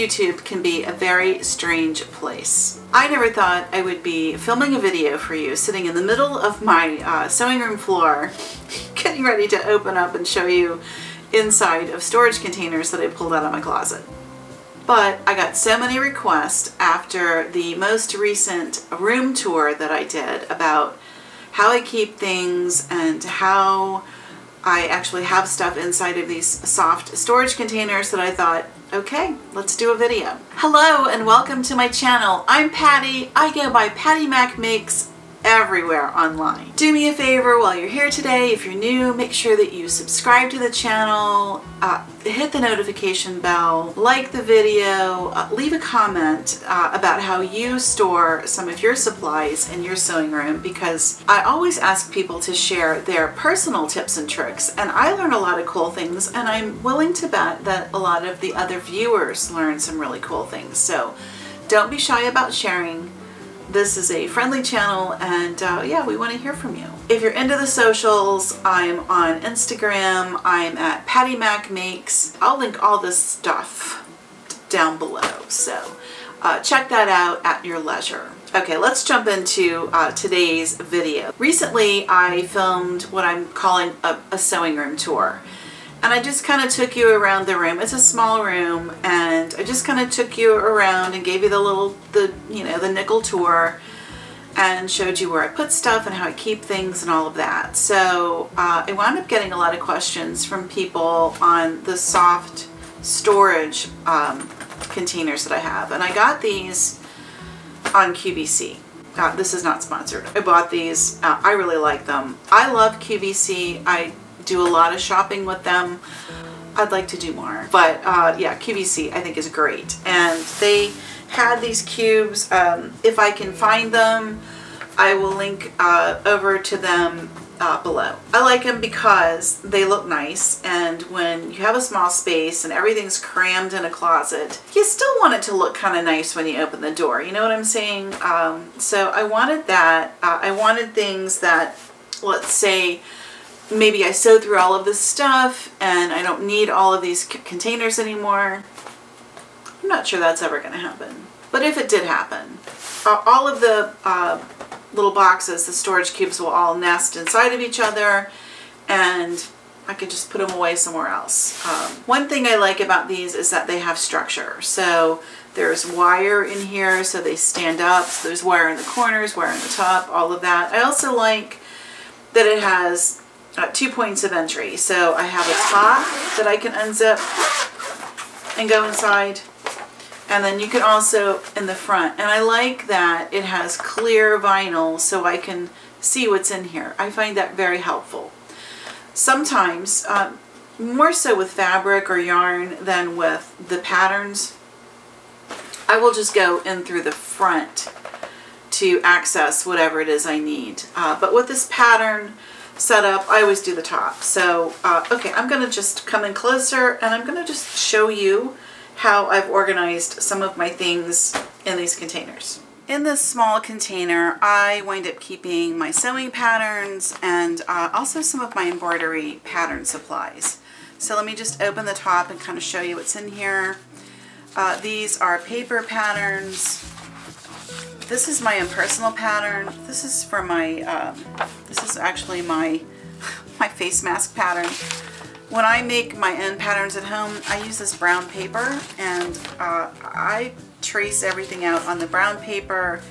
YouTube can be a very strange place. I never thought I would be filming a video for you sitting in the middle of my sewing room floor, getting ready to open up and show you inside of storage containers that I pulled out of my closet. But I got so many requests after the most recent room tour that I did about how I keep things and how I actually have stuff inside of these soft storage containers that I thought, okay, let's do a video. Hello and welcome to my channel. I'm Patty. I go by Patty Mac Makes everywhere online. Do me a favor while you're here today, if you're new, make sure that you subscribe to the channel, hit the notification bell, like the video, leave a comment about how you store some of your supplies in your sewing room, because I always ask people to share their personal tips and tricks, and I learn a lot of cool things, and I'm willing to bet that a lot of the other viewers learn some really cool things. So don't be shy about sharing. This is a friendly channel, and yeah, we want to hear from you. If you're into the socials, I'm on Instagram. I'm at Patty Mac Makes. I'll link all this stuff down below, so check that out at your leisure. Okay, let's jump into today's video. Recently, I filmed what I'm calling a sewing room tour. And I just kind of took you around the room. It's a small room, and I just kind of took you around and gave you the nickel tour and showed you where I put stuff and how I keep things and all of that. So I wound up getting a lot of questions from people on the soft storage containers that I have. And I got these on QVC. This is not sponsored. I bought these. I really like them. I love QVC. I do a lot of shopping with them. I'd like to do more, but yeah, QVC I think is great. And they had these cubes. If I can find them, I will link over to them below. I like them because they look nice, and when you have a small space and everything's crammed in a closet, you still want it to look kind of nice when you open the door. You know what I'm saying? So I wanted that. I wanted things that, let's say, maybe I sewed through all of this stuff and I don't need all of these containers anymore. I'm not sure that's ever going to happen. But if it did happen, all of the little boxes, the storage cubes, will all nest inside of each other, and I could just put them away somewhere else. One thing I like about these is that they have structure. So there's wire in here so they stand up. So there's wire in the corners, wire in the top, all of that. I also like that it has 2 points of entry. So I have a top that I can unzip and go inside, and then you can also in the front. And I like that it has clear vinyl so I can see what's in here. I find that very helpful. Sometimes, more so with fabric or yarn than with the patterns, I will just go in through the front to access whatever it is I need. But with this pattern setup, I always do the top. So, okay, I'm going to just come in closer and I'm going to just show you how I've organized some of my things in these containers. In this small container, I wind up keeping my sewing patterns and also some of my embroidery pattern supplies. So let me just open the top and kind of show you what's in here. These are paper patterns. This is my impersonal pattern. This is for my, this is actually my face mask pattern. When I make my end patterns at home, I use this brown paper, and I trace everything out on the brown paper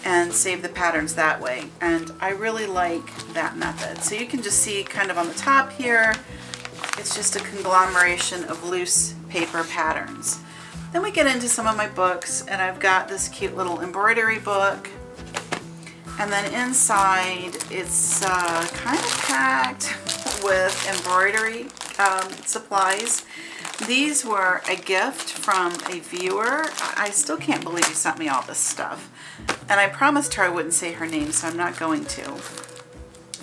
and save the patterns that way. And I really like that method. So you can just see kind of on the top here, it's just a conglomeration of loose paper patterns. Then we get into some of my books, and I've got this cute little embroidery book, and then inside it's kind of packed with embroidery supplies. These were a gift from a viewer. I still can't believe you sent me all this stuff, and I promised her I wouldn't say her name, so I'm not going to.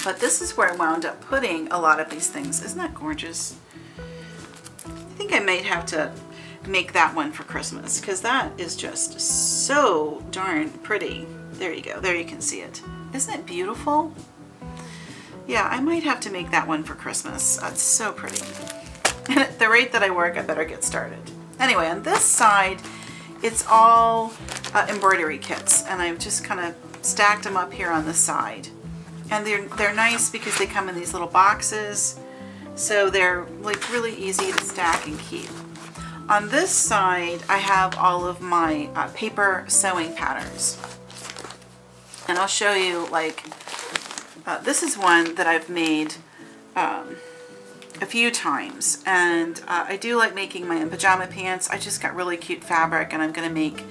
But this is where I wound up putting a lot of these things. Isn't that gorgeous? I think I might have to make that one for Christmas, because that is just so darn pretty. There you go. There you can see it. Isn't it beautiful? Yeah, I might have to make that one for Christmas. It's so pretty. And at the rate that I work, I better get started. Anyway, on this side, it's all embroidery kits, and I've just kind of stacked them up here on the side. And they're nice because they come in these little boxes, so they're like really easy to stack and keep. On this side, I have all of my paper sewing patterns. And I'll show you, like, this is one that I've made a few times. And I do like making my own pajama pants. I just got really cute fabric, and I'm going to make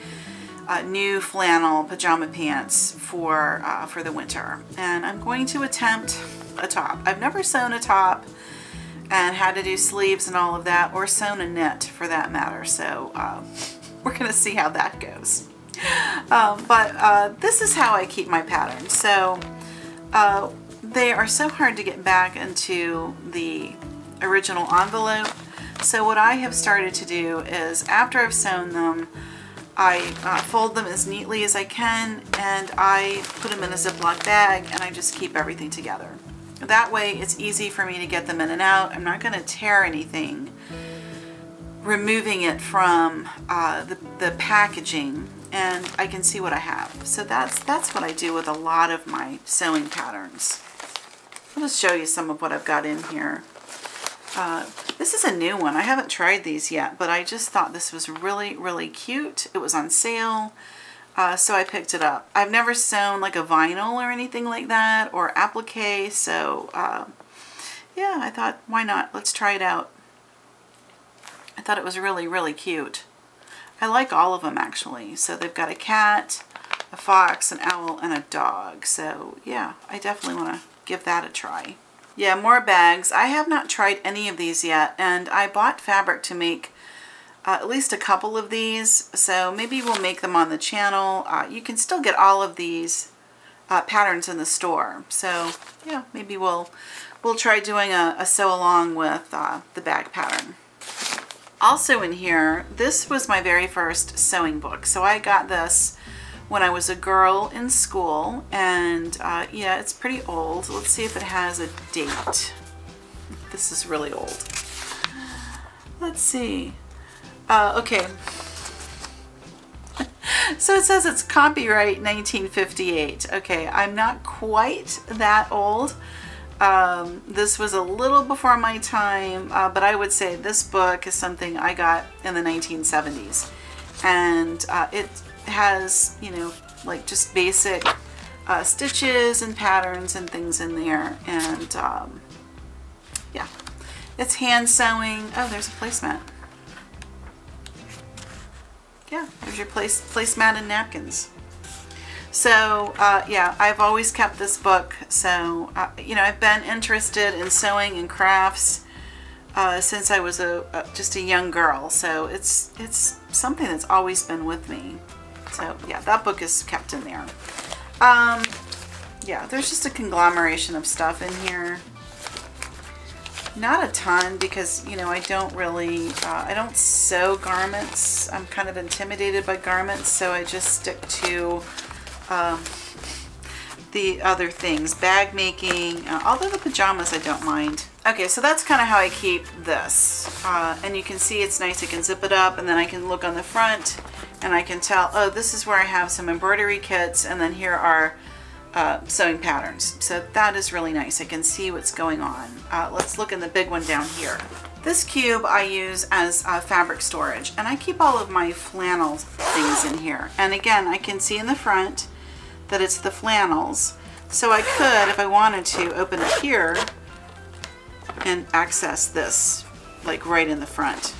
new flannel pajama pants for the winter. And I'm going to attempt a top. I've never sewn a top and had to do sleeves and all of that, or sewn a knit for that matter. So we're going to see how that goes. But this is how I keep my patterns. So they are so hard to get back into the original envelope. So what I have started to do is, after I've sewn them, I fold them as neatly as I can, and I put them in a Ziploc bag, and I just keep everything together. That way it's easy for me to get them in and out. I'm not going to tear anything removing it from the packaging, and I can see what I have. So that's what I do with a lot of my sewing patterns. I'll just show you some of what I've got in here. This is a new one. I haven't tried these yet, but I just thought this was really, really cute. It was on sale, so I picked it up. I've never sewn like a vinyl or anything like that, or applique, so yeah, I thought, why not? Let's try it out. I thought it was really, really cute. I like all of them, actually. So they've got a cat, a fox, an owl, and a dog. So yeah, I definitely want to give that a try. Yeah, more bags. I have not tried any of these yet, and I bought fabric to make at least a couple of these, so maybe we'll make them on the channel. You can still get all of these patterns in the store, so yeah, maybe we'll try doing a sew along with the bag pattern. Also in here, this was my very first sewing book, so I got this when I was a girl in school, and yeah, it's pretty old. Let's see if it has a date. This is really old. Let's see. Okay. So it says it's copyright 1958. Okay, I'm not quite that old. This was a little before my time, but I would say this book is something I got in the 1970s. And it has, you know, like just basic stitches and patterns and things in there. And yeah, it's hand sewing. Oh, there's a placemat. Yeah, there's your placemat and napkins. So yeah, I've always kept this book. So you know, I've been interested in sewing and crafts since I was just a young girl. So it's something that's always been with me. So yeah, that book is kept in there. Yeah, there's just a conglomeration of stuff in here. Not a ton, because, you know, I don't really, I don't sew garments. I'm kind of intimidated by garments, so I just stick to the other things. Bag making, although the pajamas I don't mind. Okay, so that's kind of how I keep this. And you can see it's nice. I can zip it up, and then I can look on the front, and I can tell, oh, this is where I have some embroidery kits, and then here are sewing patterns. So that is really nice. I can see what's going on. Let's look in the big one down here. This cube I use as fabric storage, and I keep all of my flannel things in here. And again, I can see in the front that it's the flannels. So I could, if I wanted to, open it here and access this, like right in the front.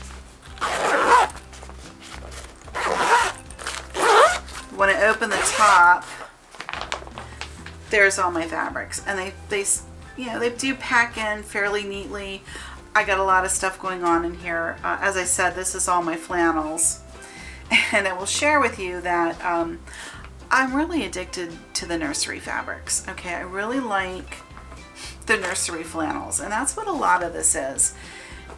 When I open the top, there's all my fabrics, and they you know, they do pack in fairly neatly. I got a lot of stuff going on in here. As I said, this is all my flannels, and I will share with you that I'm really addicted to the nursery fabrics. Okay, I really like the nursery flannels, and that's what a lot of this is.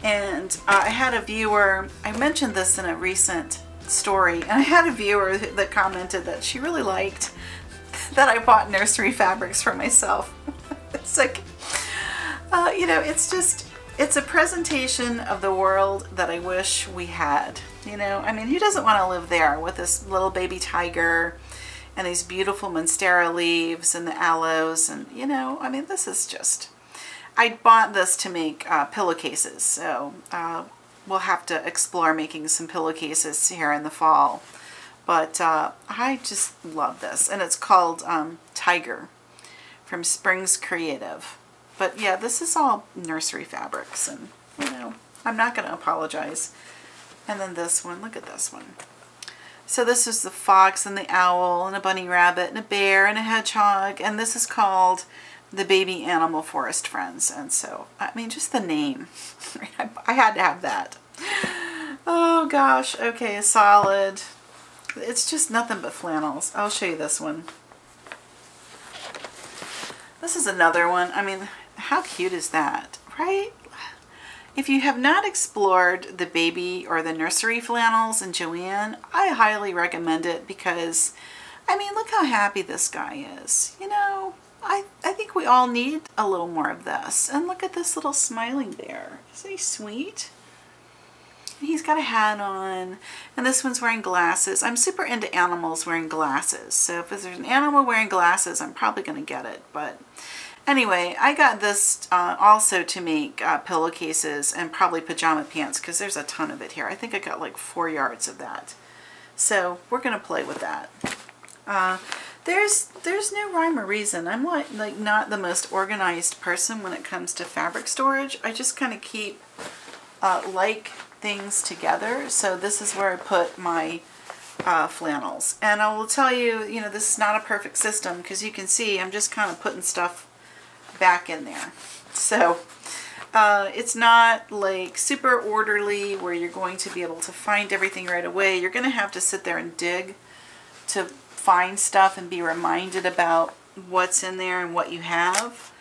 And I had a viewer, I mentioned this in a recent story, and I had a viewer that commented that she really liked that I bought nursery fabrics for myself. It's like, you know, it's just, it's a presentation of the world that I wish we had. You know, I mean, who doesn't want to live there with this little baby tiger and these beautiful monstera leaves and the aloes? And, you know, I mean, this is just... I bought this to make pillowcases, so we'll have to explore making some pillowcases here in the fall. But I just love this, and it's called Tiger from Springs Creative. But yeah, this is all nursery fabrics, and you know, I'm not going to apologize. And then this one, look at this one. So this is the fox and the owl and a bunny rabbit and a bear and a hedgehog, and this is called the Baby Animal Forest Friends. And so, I mean, just the name, I had to have that. Oh gosh, okay, a solid. It's just nothing but flannels. I'll show you this one. This is another one. I mean, how cute is that, right? If you have not explored the baby or the nursery flannels in Joann, I highly recommend it because, I mean, look how happy this guy is. You know, I think we all need a little more of this. And look at this little smiling bear. Isn't he sweet? He's got a hat on, and this one's wearing glasses. I'm super into animals wearing glasses, so if there's an animal wearing glasses, I'm probably going to get it. But anyway, I got this also to make pillowcases and probably pajama pants, because there's a ton of it here. I think I got like 4 yards of that. So we're going to play with that. There's no rhyme or reason. I'm like not the most organized person when it comes to fabric storage. I just kind of keep like things together. So this is where I put my flannels. And I will tell you, you know, this is not a perfect system because you can see I'm just kind of putting stuff back in there. So it's not like super orderly where you're going to be able to find everything right away. You're going to have to sit there and dig to find stuff and be reminded about what's in there and what you have.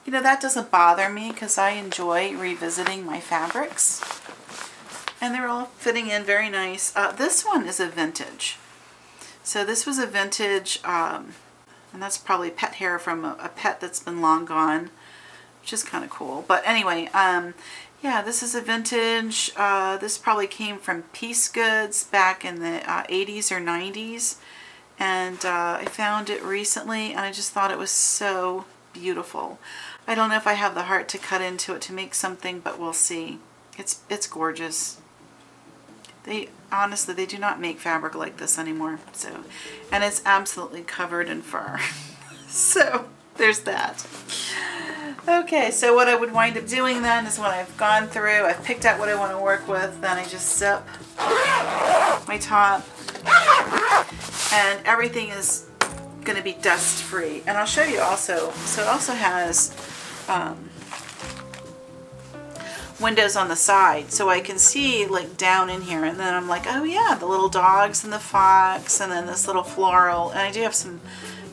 You know, that doesn't bother me because I enjoy revisiting my fabrics. And they're all fitting in very nice. This one is a vintage. So this was a vintage, and that's probably pet hair from a pet that's been long gone, which is kind of cool. But anyway, yeah, this is a vintage. This probably came from Piece Goods back in the 80s or 90s. And I found it recently, and I just thought it was so beautiful. I don't know if I have the heart to cut into it to make something, but we'll see. It's gorgeous. Honestly, they do not make fabric like this anymore. So, and it's absolutely covered in fur. So there's that. Okay, so what I would wind up doing then is when I've gone through, I've picked out what I want to work with, then I just zip my top, and everything is going to be dust free. And I'll show you also, so it also has windows on the side, so I can see like down in here, and then I'm like, oh yeah, the little dogs and the fox, and then this little floral, and I do have some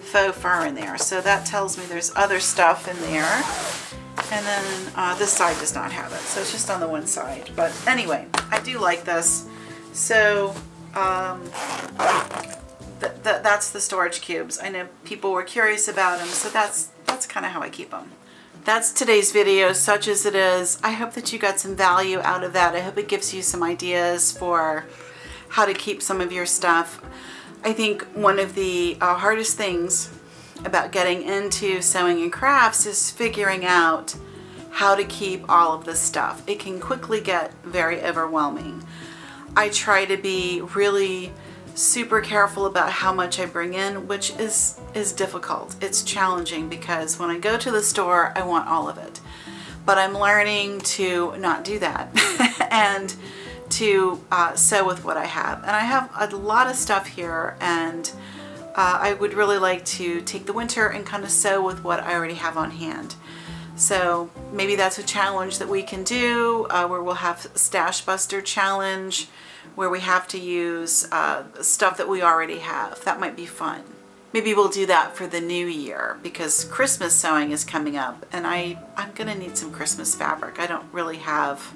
faux fur in there, so that tells me there's other stuff in there. And then this side does not have it, so it's just on the one side. But anyway, I do like this. So that's the storage cubes. I know people were curious about them, so that's kind of how I keep them. That's today's video, such as it is. I hope that you got some value out of that. I hope it gives you some ideas for how to keep some of your stuff. I think one of the hardest things about getting into sewing and crafts is figuring out how to keep all of this stuff. It can quickly get very overwhelming. I try to be really super careful about how much I bring in, which is difficult. It's challenging because when I go to the store, I want all of it. But I'm learning to not do that and to sew with what I have. And I have a lot of stuff here, and I would really like to take the winter and kind of sew with what I already have on hand. So maybe that's a challenge that we can do, where we'll have Stash Buster challenge, where we have to use stuff that we already have. That might be fun. Maybe we'll do that for the new year, because Christmas sewing is coming up, and I'm gonna need some Christmas fabric. I don't really have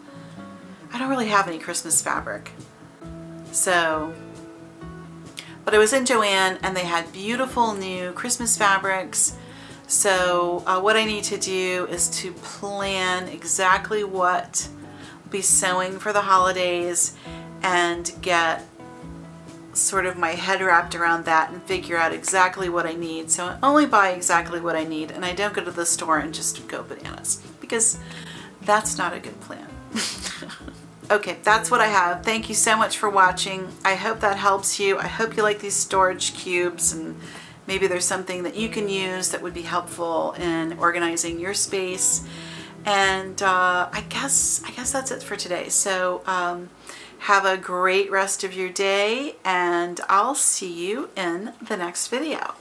any Christmas fabric. So, but I was in Joann and they had beautiful new Christmas fabrics. So what I need to do is to plan exactly what I'll be sewing for the holidays, and get sort of my head wrapped around that and figure out exactly what I need. So I only buy exactly what I need, and I don't go to the store and just go bananas, because that's not a good plan. Okay, that's what I have. Thank you so much for watching. I hope that helps you. I hope you like these storage cubes, and maybe there's something that you can use that would be helpful in organizing your space. And I guess that's it for today. So have a great rest of your day, and I'll see you in the next video.